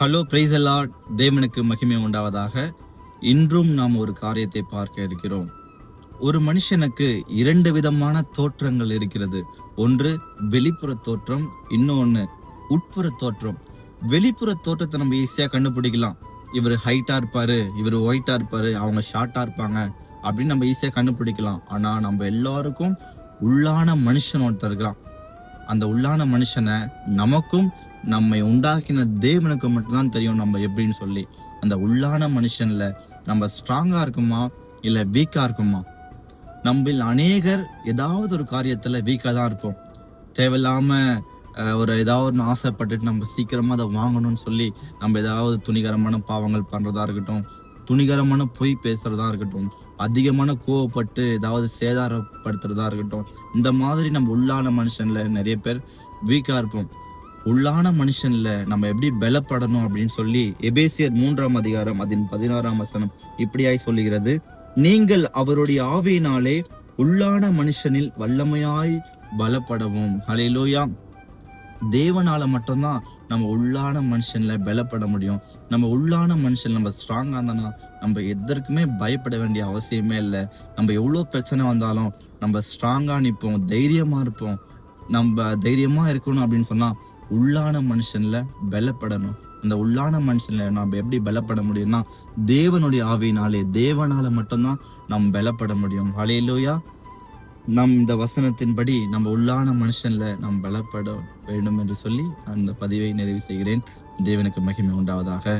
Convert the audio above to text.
Hello, price Lord. தேவனுக்கு மகிமை உண்டாவதாக. இன்றும் நாம் ஒரு காரியத்தை பார்க்க இருக்கிறோம். ஒரு மனுஷனுக்கு இரண்டு விதமான தோற்றங்கள் இருக்கிறது. ஒன்று வெளிப்புற தோற்றம், இன்னொன்னு உட்புற தோற்றம். வெளிப்புற தோற்றத்தை நம்ம ஈஸியா கண்டுபிடிக்கலாம். இவர் ஹைட்டா இருப்பாரு, இவர் ஒயிட்டா இருப்பாரு, அவங்க ஷார்ட்டா இருப்பாங்க அப்படின்னு நம்ம ஈஸியா கண்டுபிடிக்கலாம். ஆனா நம்ம எல்லாருக்கும் உள்ளான மனுஷன் ஒருத்தர் இருக்கிறான். அந்த உள்ளான மனுஷனை நமக்கும் நம்மை உண்டாக்கின தேவனுக்கு மட்டும்தான் தெரியும் நம்ம எப்படின்னு சொல்லி. அந்த உள்ளான மனுஷன்ல நம்ம ஸ்ட்ராங்கா இருக்குமா இல்ல வீக்கா இருக்குமா? நம்மில் அநேகர் ஏதாவது ஒரு காரியத்துல வீக்கா தான் இருப்போம். தேவையில்லாம ஏதாவது ஒன்று ஆசைப்பட்டுட்டு நம்ம சீக்கிரமா அதை வாங்கணும்னு சொல்லி நம்ம ஏதாவது துணிகரமான பாவங்கள் பண்றதா இருக்கட்டும், துணிகரமான பொய் பேசுறதா இருக்கட்டும், அதிகமான கோவப்பட்டு ஏதாவது சேதாரப்படுத்துறதா இருக்கட்டும், இந்த மாதிரி நம்ம உள்ளான மனுஷன்ல நிறைய பேர் வீக்கா இருப்போம். உள்ளான மனுஷன்ல நம்ம எப்படி பலப்படணும் அப்படின்னு சொல்லி எபேசியர் 3ஆம் அதிகாரம் அதன் 16ஆம் வசனம் இப்படியாய் சொல்லுகிறது. நீங்கள் அவருடைய ஆவியினாலே உள்ளான மனுஷனில் வல்லமையாய் பலப்படவும். ஹல்லேலூயா. தேவனால மட்டும்தான் நம்ம உள்ளான மனுஷன்ல பலப்பட முடியும். நம்ம உள்ளான மனுஷன் நம்ம ஸ்ட்ராங்கா இருந்தானா நம்ம எதற்குமே பயப்பட வேண்டிய அவசியமே இல்லை. நம்ம எவ்வளவு பிரச்சனை வந்தாலும் நம்ம ஸ்ட்ராங்கா நிற்போம், தைரியமா இருப்போம். நம்ம தைரியமா இருக்கணும் அப்படின்னு சொன்னா உள்ளான மனுஷன்ல பலப்படணும். அந்த உள்ளான மனுஷன்ல நம்ம எப்படி பலப்பட முடியும்னா தேவனுடைய ஆவியினாலே, தேவனால மட்டும்தான் நாம் பலப்பட முடியும். ஹல்லேலூயா. நம் இந்த வசனத்தின்படி நம்ம உள்ளான மனுஷன்ல நாம் பலப்பட வேண்டும் என்று சொல்லி அந்த பதிவை நிறைவு செய்கிறேன். தேவனுக்கு மகிமை உண்டாவதாக.